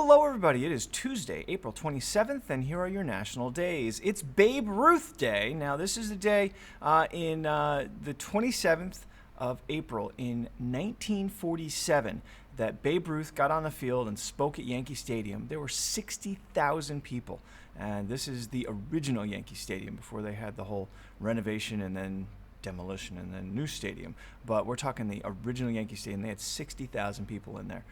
Hello, everybody. It is Tuesday, April 27th, and here are your national days. It's Babe Ruth Day. Now, this is the day in the 27th of April in 1947 that Babe Ruth got on the field and spoke at Yankee Stadium. There were 60,000 people, and this is the original Yankee Stadium before they had the whole renovation and then demolition and then new stadium. But we're talking the original Yankee Stadium. They had 60,000 people in there.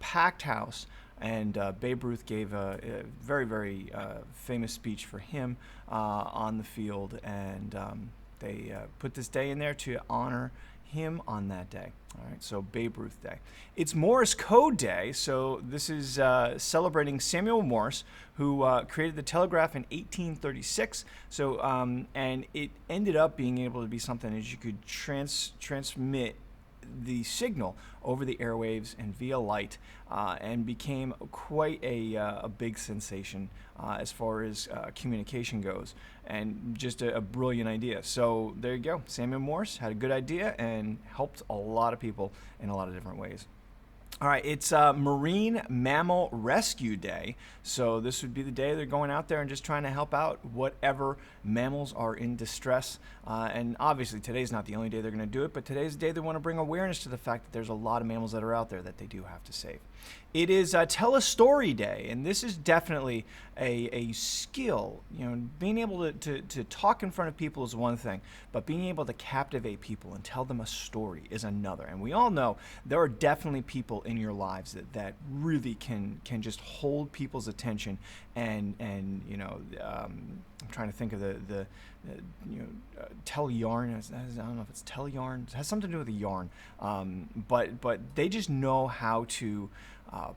Packed house. And Babe Ruth gave a very, very famous speech for him on the field. And they put this day in there to honor him on that day. All right, so Babe Ruth Day. It's Morse Code Day, so this is celebrating Samuel Morse, who created the telegraph in 1836. So, and it ended up being able to be something as you could transmit the signal over the airwaves and via light, and became quite a big sensation as far as communication goes, and just a brilliant idea. So there you go. Samuel Morse had a good idea and helped a lot of people in a lot of different ways. All right, it's Marine Mammal Rescue Day. So this would be the day they're going out there and just trying to help out whatever mammals are in distress. And obviously today's not the only day they're going to do it, but today's the day they want to bring awareness to the fact that there's a lot of mammals that are out there that they do have to save. It is Tell a Story Day, and this is definitely a skill. You know, being able to talk in front of people is one thing, but being able to captivate people and tell them a story is another. And we all know there are definitely people in your lives that really can just hold people's attention and you know, I'm trying to think of the tell yarn. I don't know if it's tell yarn. It has something to do with a yarn, but they just know how to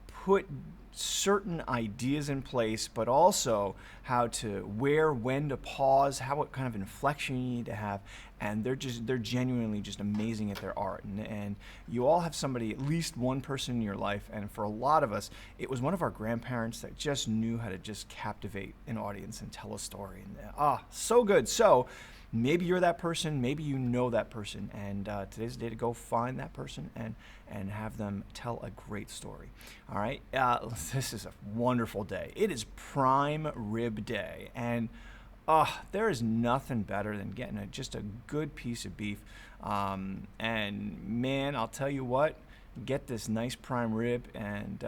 put certain ideas in place, but also how to when to pause, what kind of inflection you need to have, and they're genuinely just amazing at their art. And you all have somebody, at least one person in your life, and for a lot of us, it was one of our grandparents that just knew how to just captivate an audience and tell a story. And so good. So maybe you're that person, maybe you know that person, and today's the day to go find that person and have them tell a great story. All right, this is a wonderful day. It is Prime Rib Day, and there is nothing better than getting just a good piece of beef. And man, I'll tell you what, get this nice prime rib and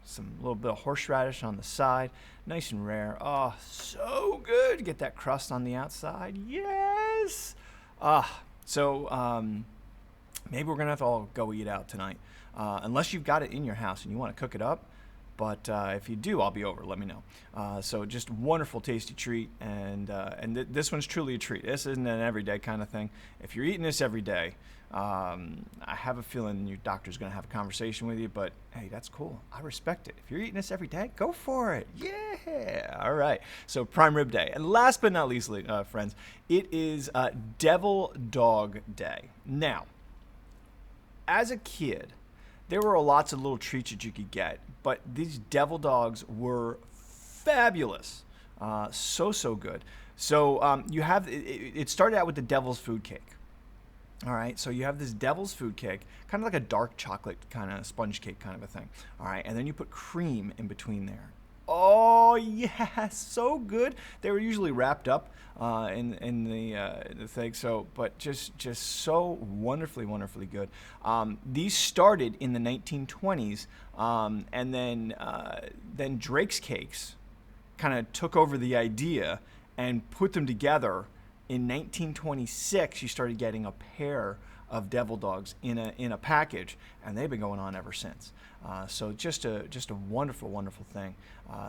some little bit of horseradish on the side, nice and rare. So good. Get that crust on the outside. Yes. So maybe we're gonna have to all go eat out tonight, unless you've got it in your house and you want to cook it up. But if you do, I'll be over. Let me know. So just wonderful, tasty treat, and this one's truly a treat. This isn't an everyday kind of thing. If you're eating this every day, I have a feeling your doctor's going to have a conversation with you. But hey, that's cool. I respect it. If you're eating this every day, go for it. Yeah. All right. So Prime Rib Day, and last but not least, friends, it is Devil Dog Day. Now, as a kid, there were lots of little treats that you could get, but these devil dogs were fabulous. So good. So you have, it started out with the devil's food cake. All right, so you have this devil's food cake, kind of like a dark chocolate kind of sponge cake kind of a thing. All right, and then you put cream in between there. Oh yeah, so good. They were usually wrapped up in the thing. So, but just so wonderfully good. These started in the 1920s, and then Drake's Cakes kind of took over the idea and put them together. In 1926, you started getting a pair of devil dogs in a package, and they've been going on ever since. So just a wonderful thing.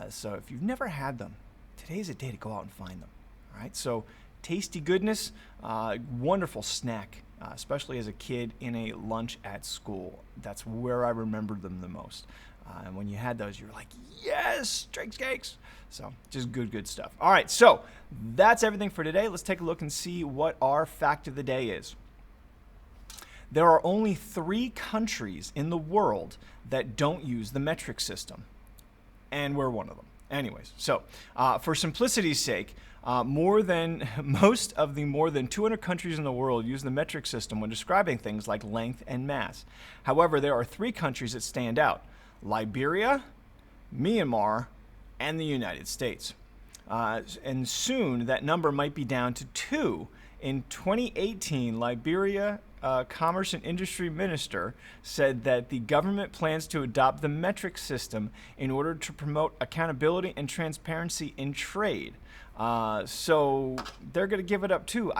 So if you've never had them, today's a day to go out and find them. All right. So tasty goodness, wonderful snack, especially as a kid in a lunch at school. That's where I remembered them the most. And when you had those, you were like, yes, Drake's Cakes. So just good stuff. All right, so that's everything for today. Let's take a look and see what our fact of the day is. There are only 3 countries in the world that don't use the metric system, and we're one of them. Anyways, so for simplicity's sake, most of the more than 200 countries in the world use the metric system when describing things like length and mass. However, there are 3 countries that stand out: Liberia, Myanmar, and the United States. And soon that number might be down to 2. In 2018, Liberia Commerce and Industry Minister said that the government plans to adopt the metric system in order to promote accountability and transparency in trade. So they're going to give it up too.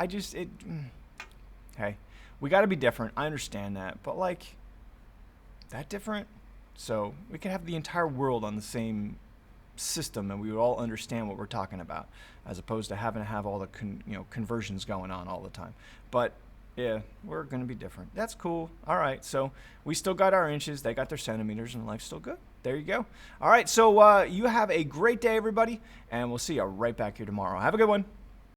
Hey, we got to be different. I understand that, but like, that different? So we could have the entire world on the same system and we would all understand what we're talking about, as opposed to having to have all the conversions going on all the time. But yeah, we're going to be different. That's cool. All right, so we still got our inches, they got their centimeters, and life's still good. There you go. All right, so you have a great day, everybody, and we'll see you right back here tomorrow. Have a good one.